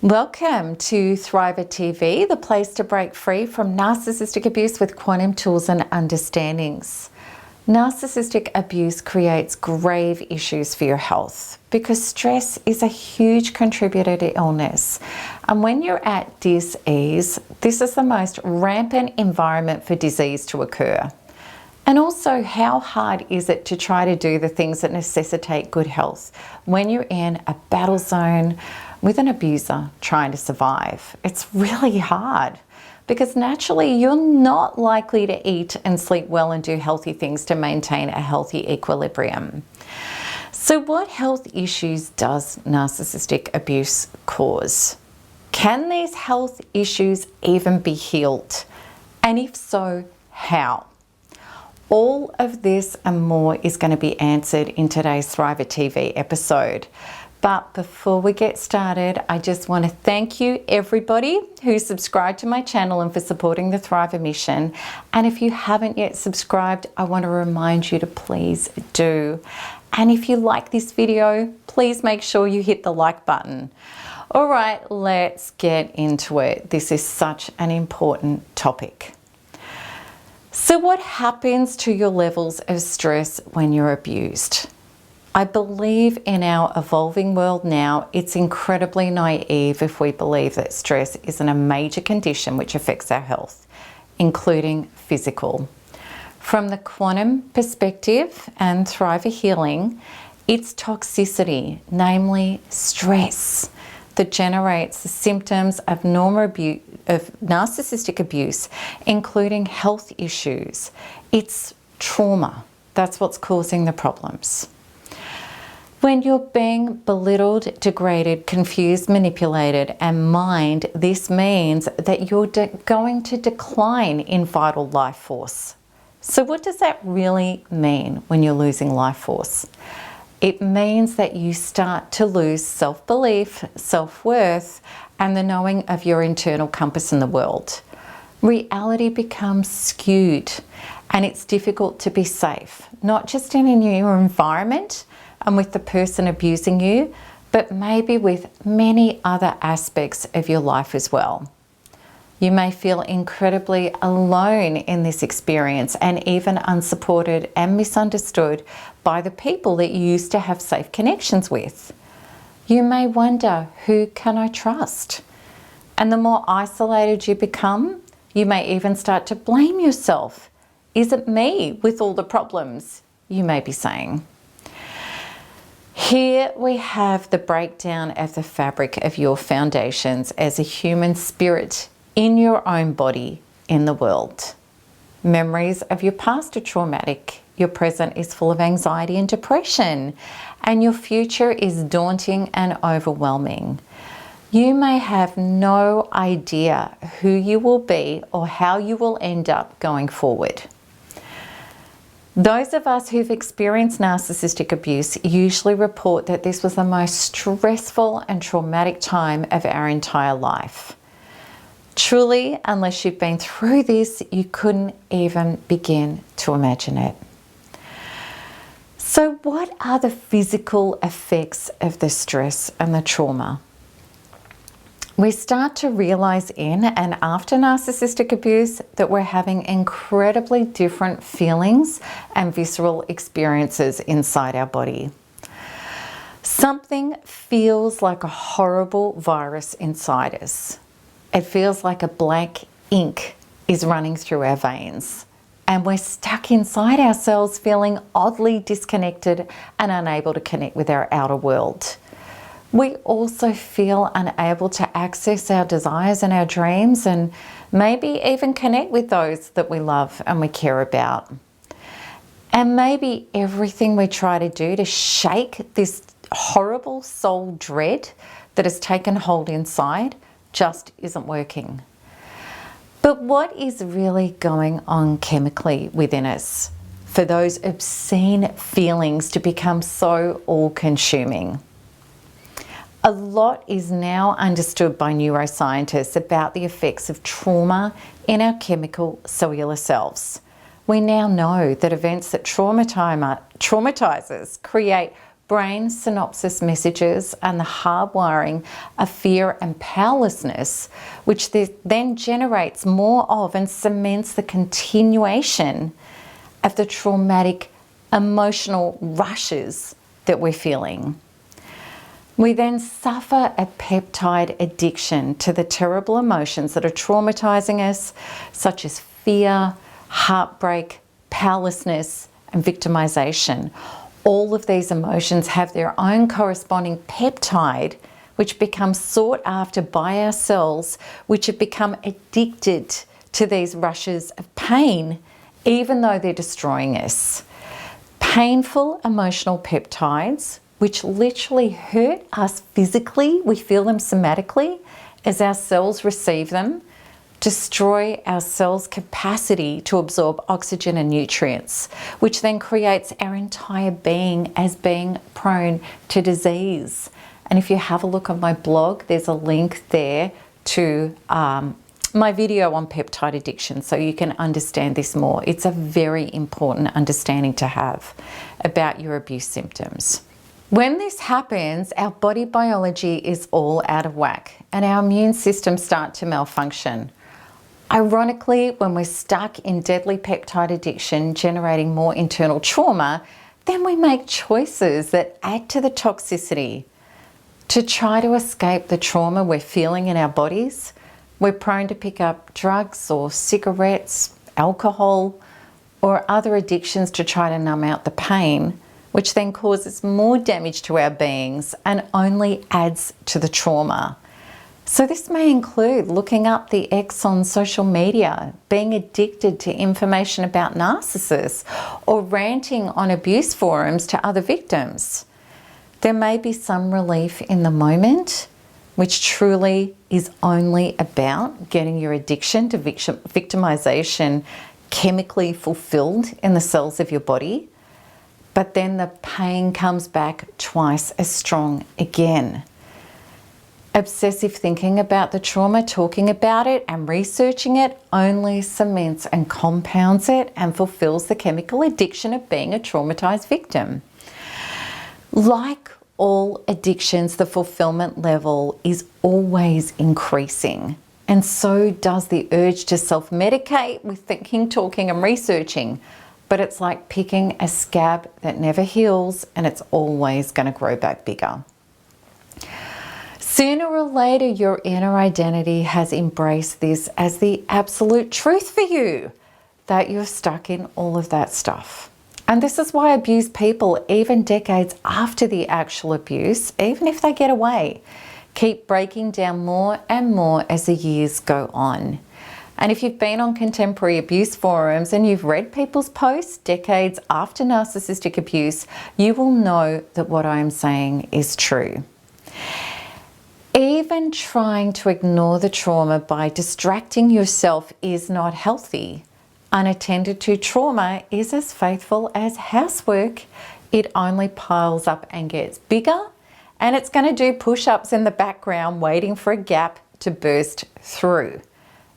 Welcome to Thriver TV, the place to break free from narcissistic abuse with quantum tools and understandings. Narcissistic abuse creates grave issues for your health because stress is a huge contributor to illness. And when you're at dis-ease, this is the most rampant environment for disease to occur. And also, how hard is it to try to do the things that necessitate good health when you're in a battle zone with an abuser trying to survive? It's really hard because naturally you're not likely to eat and sleep well and do healthy things to maintain a healthy equilibrium. So what health issues does narcissistic abuse cause? Can these health issues even be healed? And if so, how? All of this and more is going to be answered in today's Thriver TV episode. But before we get started, I just want to thank you everybody who subscribed to my channel and for supporting the Thriver mission. And if you haven't yet subscribed, I want to remind you to please do. And if you like this video, please make sure you hit the like button. All right, let's get into it. This is such an important topic. So what happens to your levels of stress when you're abused? I believe in our evolving world now, it's incredibly naive if we believe that stress isn't a major condition which affects our health, including physical. From the quantum perspective and Thriver healing, it's toxicity, namely stress, that generates the symptoms of narcissistic abuse, including health issues. It's trauma. That's what's causing the problems. When you're being belittled, degraded, confused, manipulated, and mined, this means that you're going to decline in vital life force. So what does that really mean when you're losing life force? It means that you start to lose self-belief, self-worth, and the knowing of your internal compass in the world. Reality becomes skewed, and it's difficult to be safe, not just in your environment and with the person abusing you, but maybe with many other aspects of your life as well. You may feel incredibly alone in this experience and even unsupported and misunderstood by the people that you used to have safe connections with. You may wonder, who can I trust? And the more isolated you become, you may even start to blame yourself. Is it me with all the problems? You may be saying. Here we have the breakdown of the fabric of your foundations as a human spirit in your own body, in the world. Memories of your past are traumatic. Your present is full of anxiety and depression, and your future is daunting and overwhelming. You may have no idea who you will be or how you will end up going forward. Those of us who've experienced narcissistic abuse usually report that this was the most stressful and traumatic time of our entire life. Truly, unless you've been through this, you couldn't even begin to imagine it. So what are the physical effects of the stress and the trauma? We start to realize in and after narcissistic abuse that we're having incredibly different feelings and visceral experiences inside our body. Something feels like a horrible virus inside us. It feels like a black ink is running through our veins, and we're stuck inside ourselves feeling oddly disconnected and unable to connect with our outer world. We also feel unable to access our desires and our dreams and maybe even connect with those that we love and we care about. And maybe everything we try to do to shake this horrible soul dread that has taken hold inside just isn't working. But what is really going on chemically within us for those obscene feelings to become so all-consuming? A lot is now understood by neuroscientists about the effects of trauma in our chemical cellular selves. We now know that events that traumatize us create brain synopsis messages and the hardwiring of fear and powerlessness, which then generates more of and cements the continuation of the traumatic emotional rushes that we're feeling. We then suffer a peptide addiction to the terrible emotions that are traumatizing us, such as fear, heartbreak, powerlessness, and victimization. All of these emotions have their own corresponding peptide, which becomes sought after by our cells, which have become addicted to these rushes of pain, even though they're destroying us. Painful emotional peptides, which literally hurt us physically, we feel them somatically as our cells receive them, destroy our cells' capacity to absorb oxygen and nutrients, which then creates our entire being as being prone to disease. And if you have a look on my blog, there's a link there to my video on peptide addiction, so you can understand this more. It's a very important understanding to have about your abuse symptoms. When this happens, our body biology is all out of whack and our immune systems start to malfunction. Ironically, when we're stuck in deadly peptide addiction generating more internal trauma, then we make choices that add to the toxicity. To try to escape the trauma we're feeling in our bodies, we're prone to pick up drugs or cigarettes, alcohol, or other addictions to try to numb out the pain, which then causes more damage to our beings and only adds to the trauma. So this may include looking up the ex on social media, being addicted to information about narcissists, or ranting on abuse forums to other victims. There may be some relief in the moment, which truly is only about getting your addiction to victimization chemically fulfilled in the cells of your body, but then the pain comes back twice as strong again. Obsessive thinking about the trauma, talking about it and researching it only cements and compounds it and fulfills the chemical addiction of being a traumatized victim. Like all addictions, the fulfillment level is always increasing, and so does the urge to self-medicate with thinking, talking and researching. But it's like picking a scab that never heals, and it's always going to grow back bigger. Sooner or later, your inner identity has embraced this as the absolute truth for you, that you're stuck in all of that stuff. And this is why abused people, even decades after the actual abuse, even if they get away, keep breaking down more and more as the years go on. And if you've been on contemporary abuse forums and you've read people's posts decades after narcissistic abuse, you will know that what I am saying is true. Even trying to ignore the trauma by distracting yourself is not healthy. Unattended to trauma is as faithful as housework. It only piles up and gets bigger, and it's going to do push-ups in the background waiting for a gap to burst through.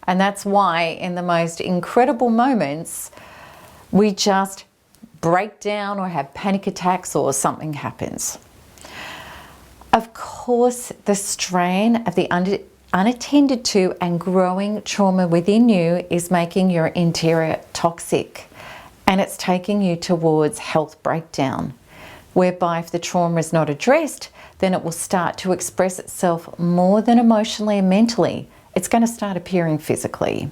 And that's why in the most incredible moments, we just break down or have panic attacks or something happens. Of course, the strain of the unattended to and growing trauma within you is making your interior toxic, and it's taking you towards health breakdown, whereby if the trauma is not addressed, then it will start to express itself more than emotionally and mentally. It's going to start appearing physically.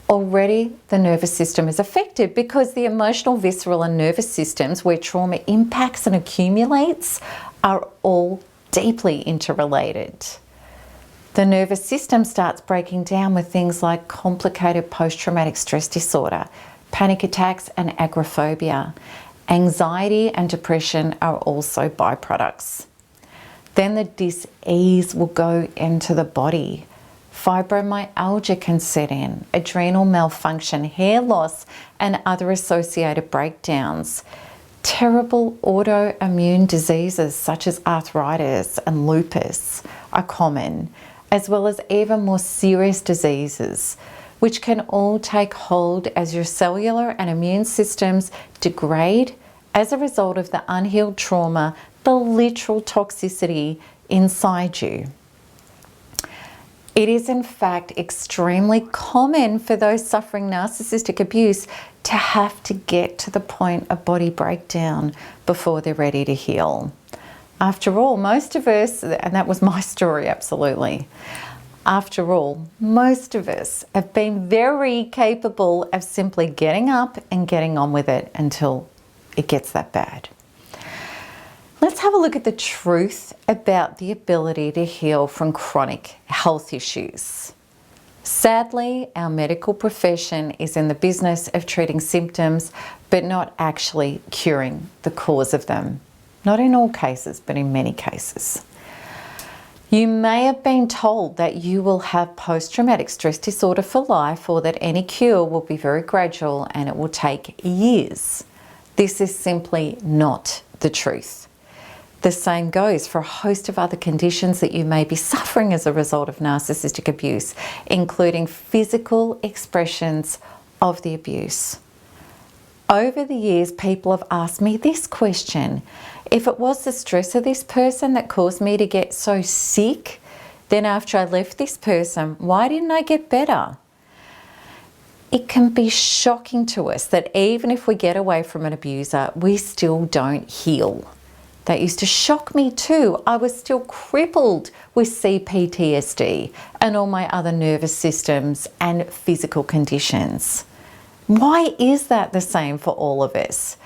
Already the nervous system is affected because the emotional, visceral and nervous systems where trauma impacts and accumulates are all deeply interrelated. The nervous system starts breaking down with things like complicated post-traumatic stress disorder, panic attacks and agoraphobia. Anxiety and depression are also byproducts. Then the dis-ease will go into the body. Fibromyalgia can set in, adrenal malfunction, hair loss and other associated breakdowns. Terrible autoimmune diseases such as arthritis and lupus are common, as well as even more serious diseases, which can all take hold as your cellular and immune systems degrade as a result of the unhealed trauma, the literal toxicity inside you. It is in fact extremely common for those suffering narcissistic abuse to have to get to the point of body breakdown before they're ready to heal. After all, most of us, and that was my story absolutely, after all, most of us have been very capable of simply getting up and getting on with it until it gets that bad. Let's have a look at the truth about the ability to heal from chronic health issues. Sadly, our medical profession is in the business of treating symptoms, but not actually curing the cause of them. Not in all cases, but in many cases. You may have been told that you will have post-traumatic stress disorder for life, or that any cure will be very gradual and it will take years. This is simply not the truth. The same goes for a host of other conditions that you may be suffering as a result of narcissistic abuse, including physical expressions of the abuse. Over the years, people have asked me this question: if it was the stress of this person that caused me to get so sick, then after I left this person, why didn't I get better? It can be shocking to us that even if we get away from an abuser, we still don't heal. That used to shock me too. I was still crippled with C-PTSD and all my other nervous systems and physical conditions. Why is that the same for all of us?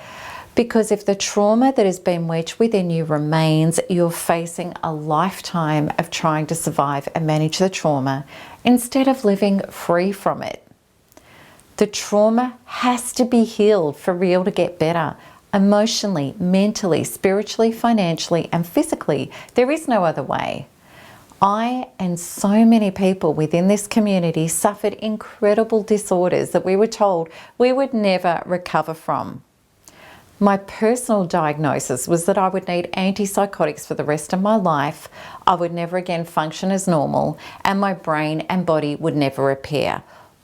Because if the trauma that has been wedged within you remains, you're facing a lifetime of trying to survive and manage the trauma instead of living free from it. The trauma has to be healed for real to get better. Emotionally, mentally, spiritually, financially, and physically. There is no other way. I and so many people within this community suffered incredible disorders that we were told we would never recover from. My personal diagnosis was that I would need antipsychotics for the rest of my life, I would never again function as normal, and my brain and body would never repair.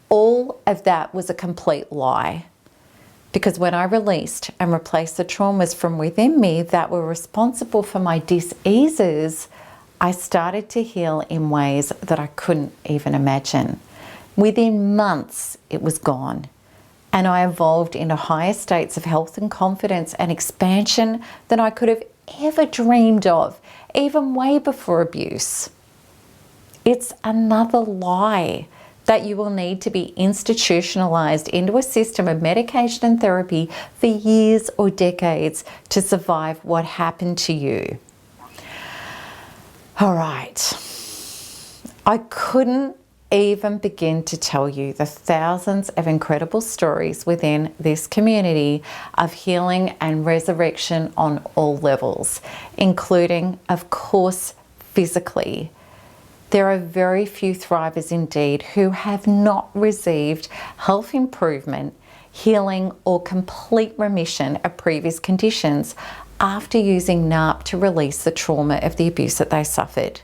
All of that was a complete lie. Because when I released and replaced the traumas from within me that were responsible for my dis-eases, I started to heal in ways that I couldn't even imagine. Within months, it was gone. And I evolved into higher states of health and confidence and expansion than I could have ever dreamed of, even way before abuse. It's another lie that you will need to be institutionalized into a system of medication and therapy for years or decades to survive what happened to you. All right. I couldn't even begin to tell you the thousands of incredible stories within this community of healing and resurrection on all levels, including, of course, physically. There are very few thrivers indeed who have not received health improvement, healing, or complete remission of previous conditions after using NARP to release the trauma of the abuse that they suffered.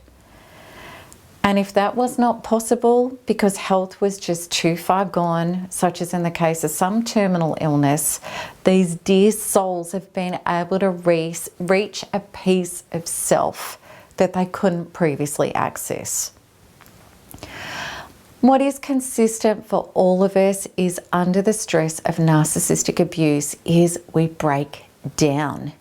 And if that was not possible because health was just too far gone, such as in the case of some terminal illness, these dear souls have been able to reach a piece of self that they couldn't previously access. What is consistent for all of us is under the stress of narcissistic abuse is we break down.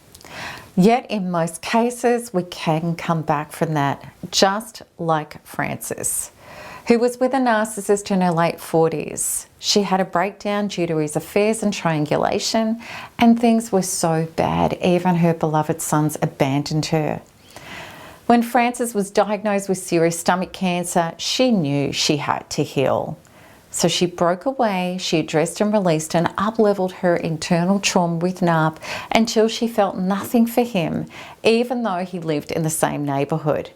Yet in most cases, we can come back from that, just like Frances, who was with a narcissist in her late 40s. She had a breakdown due to his affairs and triangulation, and things were so bad, even her beloved sons abandoned her. When Frances was diagnosed with serious stomach cancer, she knew she had to heal. So she broke away, she addressed and released and up-leveled her internal trauma with NARP until she felt nothing for him, even though he lived in the same neighbourhood.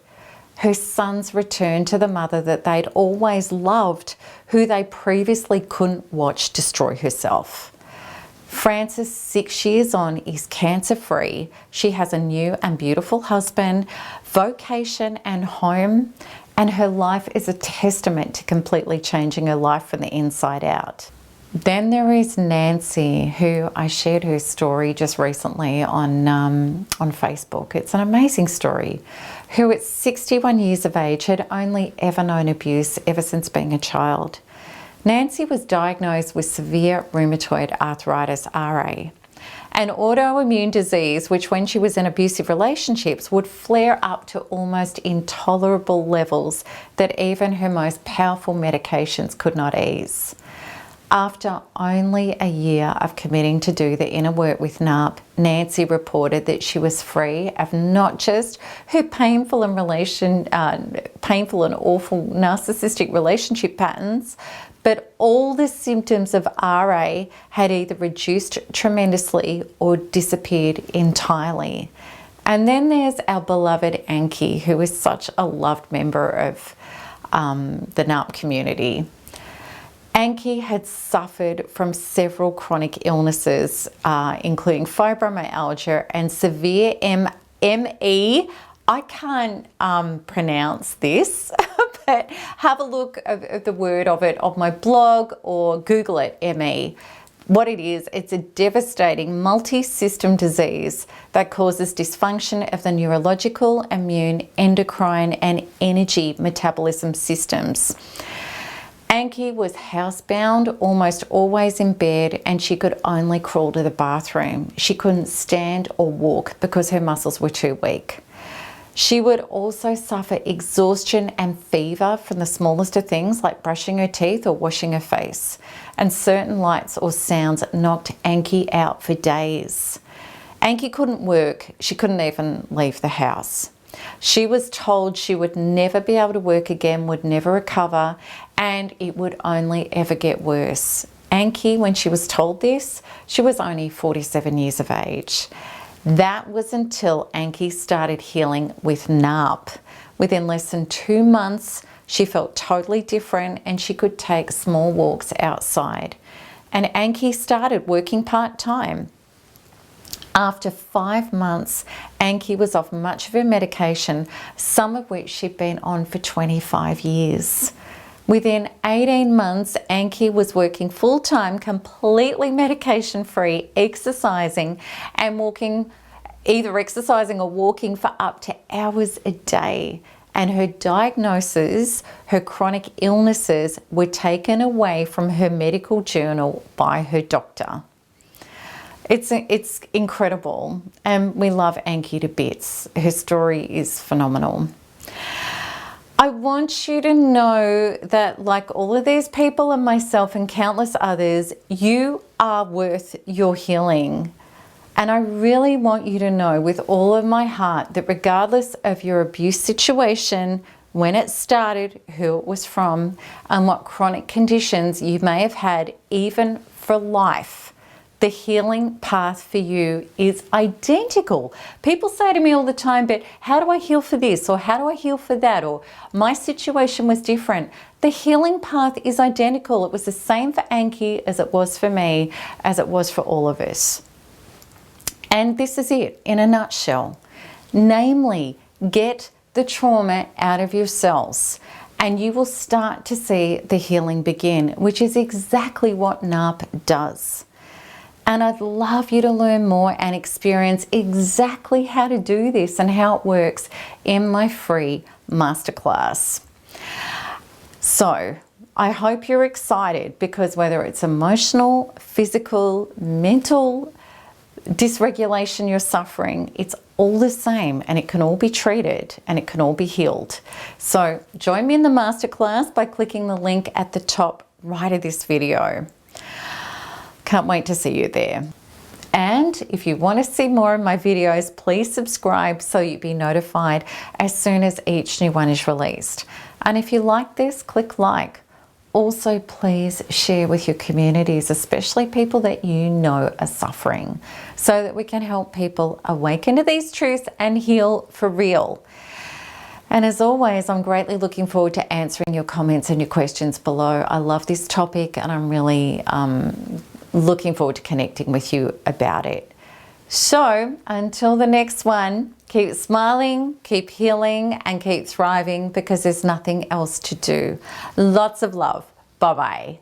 Her sons returned to the mother that they'd always loved, who they previously couldn't watch destroy herself. Frances, 6 years on, is cancer-free. She has a new and beautiful husband, vocation and home, and her life is a testament to completely changing her life from the inside out. Then there is Nancy, who I shared her story just recently on Facebook. It's an amazing story. Who at 61 years of age had only ever known abuse ever since being a child. Nancy was diagnosed with severe rheumatoid arthritis, RA, an autoimmune disease which, when she was in abusive relationships, would flare up to almost intolerable levels that even her most powerful medications could not ease. After only a year of committing to do the inner work with NARP, Nancy reported that she was free of not just her painful and awful narcissistic relationship patterns, but all the symptoms of RA had either reduced tremendously or disappeared entirely. And then there's our beloved Anke, who is such a loved member of the NARP community. Anke had suffered from several chronic illnesses, including fibromyalgia and severe ME. I can't pronounce this, but have a look at the word of it on my blog or Google it, ME. What it is, it's a devastating multi-system disease that causes dysfunction of the neurological, immune, endocrine, and energy metabolism systems. Anke was housebound, almost always in bed, and she could only crawl to the bathroom. She couldn't stand or walk because her muscles were too weak. She would also suffer exhaustion and fever from the smallest of things like brushing her teeth or washing her face. And certain lights or sounds knocked Anke out for days. Anke couldn't work. She couldn't even leave the house. She was told she would never be able to work again, would never recover, and it would only ever get worse. Anke, when she was told this, she was only 47 years of age. That was until Anke started healing with NARP. Within less than 2 months, she felt totally different and she could take small walks outside. And Anke started working part-time. After 5 months, Anke was off much of her medication, some of which she'd been on for 25 years. Within 18 months, Anke was working full-time, completely medication-free, exercising and walking, either exercising or walking for up to hours a day. And her diagnoses, her chronic illnesses, were taken away from her medical journal by her doctor. It's incredible, and we love Anke to bits. Her story is phenomenal. I want you to know that, like all of these people and myself and countless others, you are worth your healing. And I really want you to know with all of my heart that regardless of your abuse situation, when it started, who it was from, and what chronic conditions you may have had, even for life, the healing path for you is identical. People say to me all the time, but how do I heal for this? Or how do I heal for that? Or my situation was different. The healing path is identical. It was the same for Anke as it was for me, as it was for all of us. And this is it in a nutshell. Namely, get the trauma out of your cells and you will start to see the healing begin, which is exactly what NARP does. And I'd love you to learn more and experience exactly how to do this and how it works in my free masterclass. So I hope you're excited, because whether it's emotional, physical, mental dysregulation you're suffering, it's all the same and it can all be treated and it can all be healed. So join me in the masterclass by clicking the link at the top right of this video. Can't wait to see you there. And if you want to see more of my videos, please subscribe so you'll be notified as soon as each new one is released. And if you like this, click like. Also, please share with your communities, especially people that you know are suffering, so that we can help people awaken to these truths and heal for real. And as always, I'm greatly looking forward to answering your comments and your questions below. I love this topic and I'm really looking forward to connecting with you about it. So until the next one, keep smiling, keep healing, and keep thriving, because there's nothing else to do. Lots of love. Bye-bye.